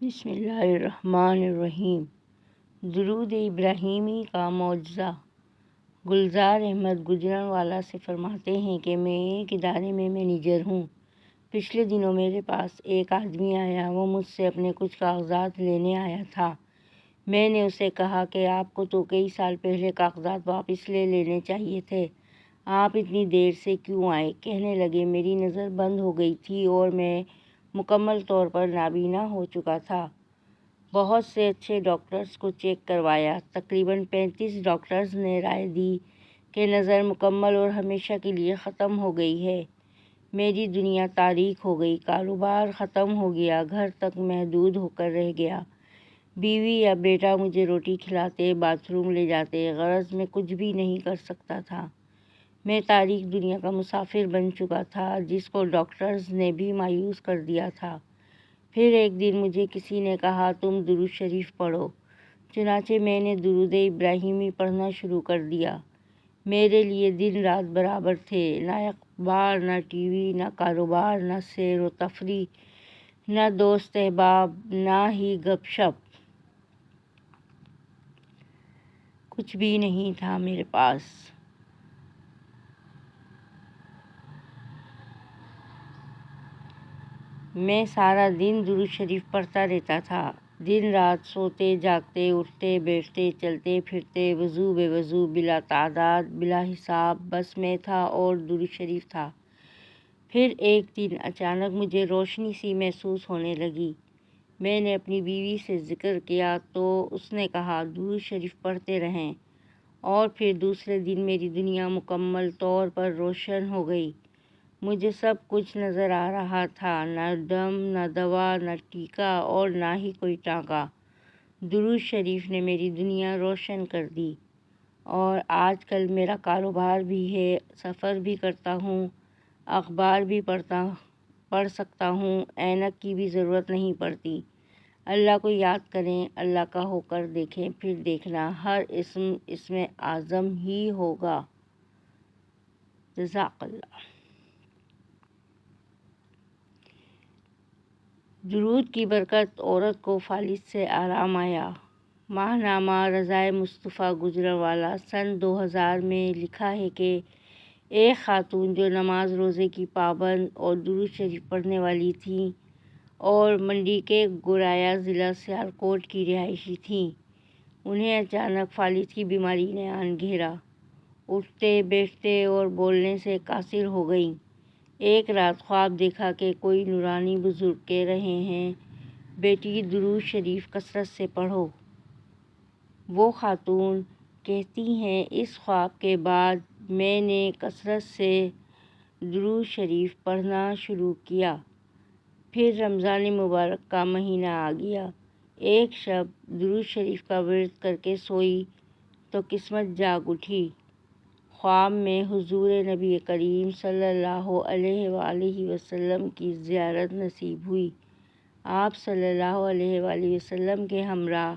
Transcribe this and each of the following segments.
بسم اللہ الرحمن الرحیم۔ درود ابراہیمی کا معجزہ۔ گلزار احمد گجرانوالہ سے فرماتے ہیں کہ میں ایک ادارے میں مینیجر ہوں۔ پچھلے دنوں میرے پاس ایک آدمی آیا۔ وہ مجھ سے اپنے کچھ کاغذات لینے آیا تھا۔ میں نے اسے کہا کہ آپ کو تو کئی سال پہلے کاغذات واپس لے لینے چاہیے تھے، آپ اتنی دیر سے کیوں آئے؟ کہنے لگے میری نظر بند ہو گئی تھی اور میں مکمل طور پر نابینا ہو چکا تھا۔ بہت سے اچھے ڈاکٹرز کو چیک کروایا۔ تقریباً 35 ڈاکٹرز نے رائے دی کہ نظر مکمل اور ہمیشہ کے لیے ختم ہو گئی ہے۔ میری دنیا تاریک ہو گئی، کاروبار ختم ہو گیا، گھر تک محدود ہو کر رہ گیا۔ بیوی یا بیٹا مجھے روٹی کھلاتے، باتھ روم لے جاتے، غرض میں کچھ بھی نہیں کر سکتا تھا۔ میں تاریک دنیا کا مسافر بن چکا تھا جس کو ڈاکٹرز نے بھی مایوس کر دیا تھا۔ پھر ایک دن مجھے کسی نے کہا تم درود شریف پڑھو۔ چنانچہ میں نے درود ابراہیمی پڑھنا شروع کر دیا۔ میرے لیے دن رات برابر تھے، نہ اخبار، نہ ٹی وی، نہ کاروبار، نہ سیر و تفریح، نہ دوست احباب، نہ ہی گپ شپ۔ کچھ بھی نہیں تھا میرے پاس۔ میں سارا دن درود شریف پڑھتا رہتا تھا، دن رات سوتے جاگتے، اٹھتے بیٹھتے، چلتے پھرتے، وضو بے وضو، بلا تعداد بلا حساب، بس میں تھا اور درود شریف تھا۔ پھر ایک دن اچانک مجھے روشنی سی محسوس ہونے لگی۔ میں نے اپنی بیوی سے ذکر کیا تو اس نے کہا درود شریف پڑھتے رہیں، اور پھر دوسرے دن میری دنیا مکمل طور پر روشن ہو گئی۔ مجھے سب کچھ نظر آ رہا تھا، نہ دم، نہ دوا، نہ ٹیکا اور نہ ہی کوئی ٹانکا۔ درود شریف نے میری دنیا روشن کر دی، اور آج کل میرا کاروبار بھی ہے، سفر بھی کرتا ہوں، اخبار بھی پڑھ سکتا ہوں، اینک کی بھی ضرورت نہیں پڑتی۔ اللہ کو یاد کریں، اللہ کا ہو کر دیکھیں، پھر دیکھنا ہر اسم اعظم ہی ہوگا۔ جزاک اللہ۔ درود کی برکت عورت کو فالج سے آرام آیا۔ ماہنامہ رضائے مصطفیٰ گجرانوالہ سن 2000 میں لکھا ہے کہ ایک خاتون جو نماز روزے کی پابند اور درود شریف پڑھنے والی تھیں اور منڈی کے گورایا ضلع سیالکوٹ کی رہائشی تھیں، انہیں اچانک فالج کی بیماری نے آن گھیرا۔ اٹھتے بیٹھتے اور بولنے سے قاصر ہو گئیں۔ ایک رات خواب دیکھا کہ کوئی نورانی بزرگ کہہ رہے ہیں بیٹی درود شریف کثرت سے پڑھو۔ وہ خاتون کہتی ہیں اس خواب کے بعد میں نے کثرت سے درود شریف پڑھنا شروع کیا۔ پھر رمضان مبارک کا مہینہ آ گیا۔ ایک شب درود شریف کا ورد کر کے سوئی تو قسمت جاگ اٹھی۔ خواب میں حضور نبی کریم صلی اللہ علیہ وآلہ وسلم کی زیارت نصیب ہوئی۔ آپ صلی اللہ علیہ وآلہ وسلم کے ہمراہ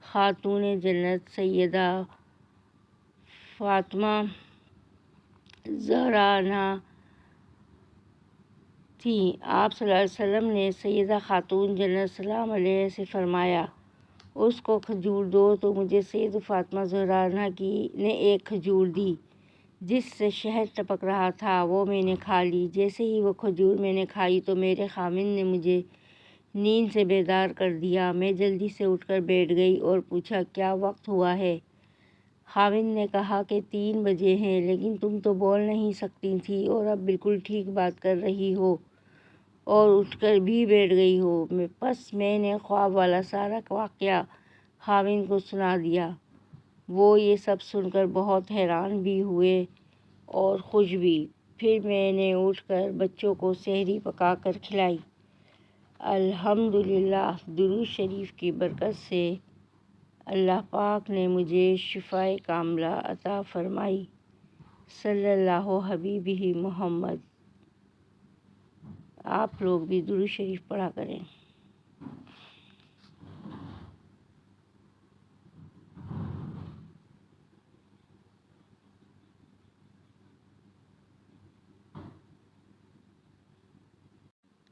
خاتون جنت سیدہ فاطمہ زہرا عنہا تھیں۔ آپ صلی اللہ علیہ وسلم نے سیدہ خاتون جنت سلام علیہا سے فرمایا اس کو کھجور دو، تو مجھے سیدہ فاطمہ زہرا عنہا نے ایک کھجور دی جس سے شہد ٹپک رہا تھا، وہ میں نے کھا لی۔ جیسے ہی وہ کھجور میں نے کھائی تو میرے خاوند نے مجھے نیند سے بیدار کر دیا۔ میں جلدی سے اٹھ کر بیٹھ گئی اور پوچھا کیا وقت ہوا ہے؟ خاوند نے کہا کہ 3 بجے ہیں، لیکن تم تو بول نہیں سکتی تھی اور اب بالکل ٹھیک بات کر رہی ہو اور اٹھ کر بھی بیٹھ گئی ہو۔ پس میں نے خواب والا سارا واقعہ خاوند کو سنا دیا۔ وہ یہ سب سن کر بہت حیران بھی ہوئے اور خوش بھی۔ پھر میں نے اٹھ کر بچوں کو سحری پکا کر کھلائی۔ الحمدللہ، درود شریف کی برکت سے اللہ پاک نے مجھے شفائے کاملہ عطا فرمائی۔ صلی اللہ حبیبہ محمد۔ آپ لوگ بھی درود شریف پڑھا کریں۔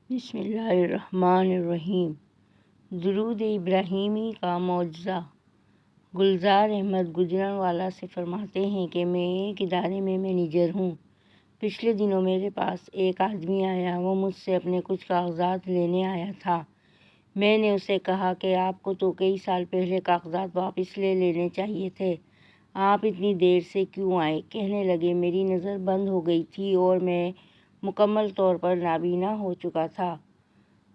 بسم اللہ الرحمن الرحیم۔ درود ابراہیمی کا معجزہ۔ گلزار احمد گجرانوالہ سے فرماتے ہیں کہ میں ایک ادارے میں مینیجر ہوں۔ پچھلے دنوں میرے پاس ایک آدمی آیا۔ وہ مجھ سے اپنے کچھ کاغذات لینے آیا تھا۔ میں نے اسے کہا کہ آپ کو تو کئی سال پہلے کاغذات واپس لے لینے چاہیے تھے، آپ اتنی دیر سے کیوں آئے؟ کہنے لگے میری نظر بند ہو گئی تھی اور میں مکمل طور پر نابینا ہو چکا تھا۔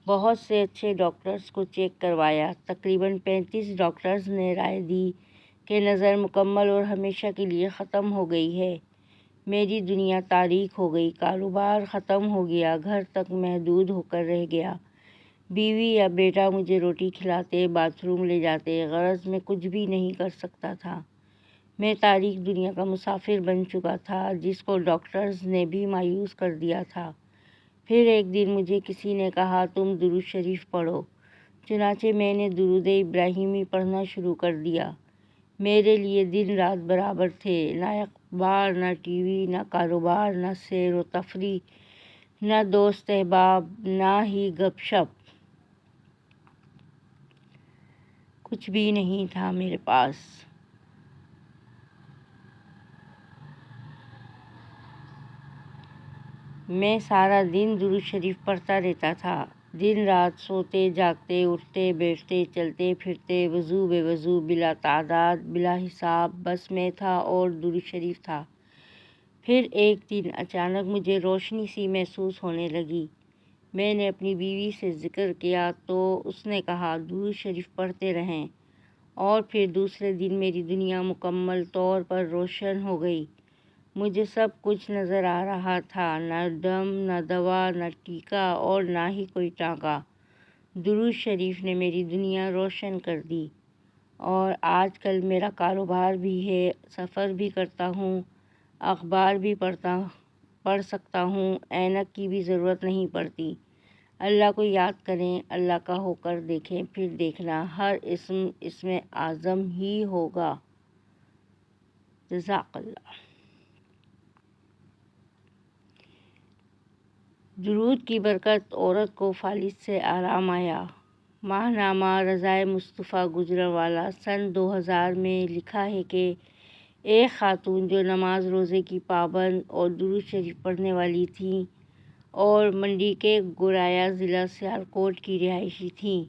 بہت سے اچھے ڈاکٹرز کو چیک کروایا۔ تقریباً 35 ڈاکٹرز نے رائے دی کہ نظر مکمل اور ہمیشہ کے لیے ختم ہو گئی ہے۔ میری دنیا تاریک ہو گئی، کاروبار ختم ہو گیا، گھر تک محدود ہو کر رہ گیا۔ بیوی یا بیٹا مجھے روٹی کھلاتے، باتھ روم لے جاتے، غرض میں کچھ بھی نہیں کر سکتا تھا۔ میں تاریک دنیا کا مسافر بن چکا تھا، جس کو ڈاکٹرز نے بھی مایوس کر دیا تھا۔ پھر ایک دن مجھے کسی نے کہا تم درود شریف پڑھو۔ چنانچہ میں نے درود ابراہیمی پڑھنا شروع کر دیا۔ میرے لیے دن رات برابر تھے، نہ اخبار، نہ ٹی وی، نہ کاروبار، نہ سیر و تفریح، نہ دوست احباب، نہ ہی گپ شپ۔ کچھ بھی نہیں تھا میرے پاس۔ میں سارا دن درود شریف پڑھتا رہتا تھا، دن رات سوتے جاگتے، اٹھتے بیٹھتے، چلتے پھرتے، وضو بے وضو، بلا تعداد بلا حساب، بس میں تھا اور درود شریف تھا۔ پھر ایک دن اچانک مجھے روشنی سی محسوس ہونے لگی۔ میں نے اپنی بیوی سے ذکر کیا تو اس نے کہا درود شریف پڑھتے رہیں، اور پھر دوسرے دن میری دنیا مکمل طور پر روشن ہو گئی۔ مجھے سب کچھ نظر آ رہا تھا، نہ دم، نہ دوا، نہ ٹیکا اور نہ ہی کوئی ٹانکا۔ درود شریف نے میری دنیا روشن کر دی، اور آج کل میرا کاروبار بھی ہے، سفر بھی کرتا ہوں، اخبار بھی پڑھ سکتا ہوں، اینک کی بھی ضرورت نہیں پڑتی۔ اللہ کو یاد کریں، اللہ کا ہو کر دیکھیں، پھر دیکھنا ہر اسم اعظم ہی ہوگا۔ جزاک اللہ۔ درود کی برکت عورت کو فالج سے آرام آیا۔ ماہنامہ رضائے مصطفیٰ گجرانوالہ سن 2000 میں لکھا ہے کہ ایک خاتون جو نماز روزے کی پابند اور درود شریف پڑھنے والی تھیں اور منڈی کے گورایا ضلع سیالکوٹ کی رہائشی تھیں،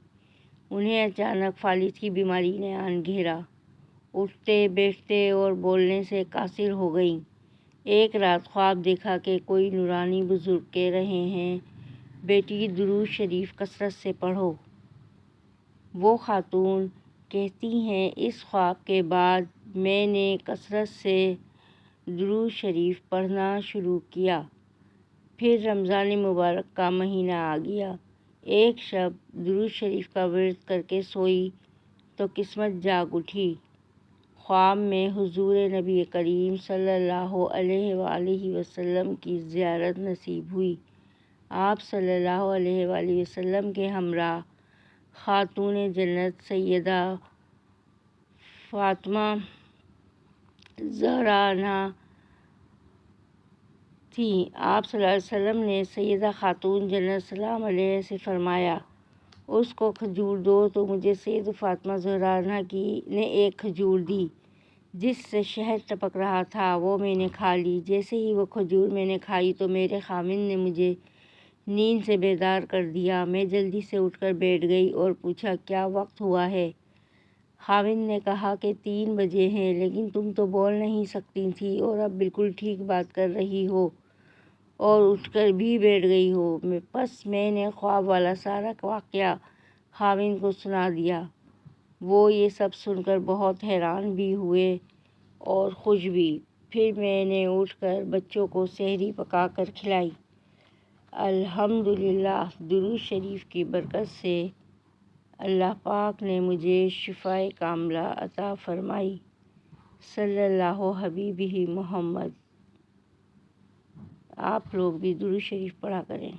انہیں اچانک فالج کی بیماری نے آن گھیرا۔ اٹھتے بیٹھتے اور بولنے سے قاصر ہو گئیں۔ ایک رات خواب دیکھا کہ کوئی نورانی بزرگ کہہ رہے ہیں بیٹی درود شریف کثرت سے پڑھو۔ وہ خاتون کہتی ہیں اس خواب کے بعد میں نے کثرت سے درود شریف پڑھنا شروع کیا۔ پھر رمضان مبارک کا مہینہ آ گیا۔ ایک شب درود شریف کا ورد کر کے سوئی تو قسمت جاگ اٹھی۔ خواب میں حضور نبی کریم صلی اللہ علیہ وآلہ وسلم کی زیارت نصیب ہوئی۔ آپ صلی اللہ علیہ وآلہ وسلم کے ہمراہ خاتون جنت سیدہ فاطمہ زہرا عنہا تھیں۔ آپ صلی اللہ علیہ وسلم نے سیدہ خاتون جنت سلام علیہا سے فرمایا اس کو کھجور دو، تو مجھے سیدہ فاطمہ زہرا عنہا نے ایک کھجور دی جس سے شہد ٹپک رہا تھا، وہ میں نے کھا لی۔ جیسے ہی وہ کھجور میں نے کھائی تو میرے خاوند نے مجھے نیند سے بیدار کر دیا۔ میں جلدی سے اٹھ کر بیٹھ گئی اور پوچھا کیا وقت ہوا ہے؟ خاوند نے کہا کہ 3 بجے ہیں، لیکن تم تو بول نہیں سکتی تھی اور اب بالکل ٹھیک بات کر رہی ہو اور اٹھ کر بھی بیٹھ گئی ہو۔ پس میں نے خواب والا سارا واقعہ خاوند کو سنا دیا۔ وہ یہ سب سن کر بہت حیران بھی ہوئے اور خوش بھی۔ پھر میں نے اٹھ کر بچوں کو سحری پکا کر کھلائی۔ الحمدللہ، درود شریف کی برکت سے اللہ پاک نے مجھے شفائے کاملہ عطا فرمائی۔ صلی اللہ حبیبہ محمد۔ آپ لوگ بھی درود شریف پڑھا کریں۔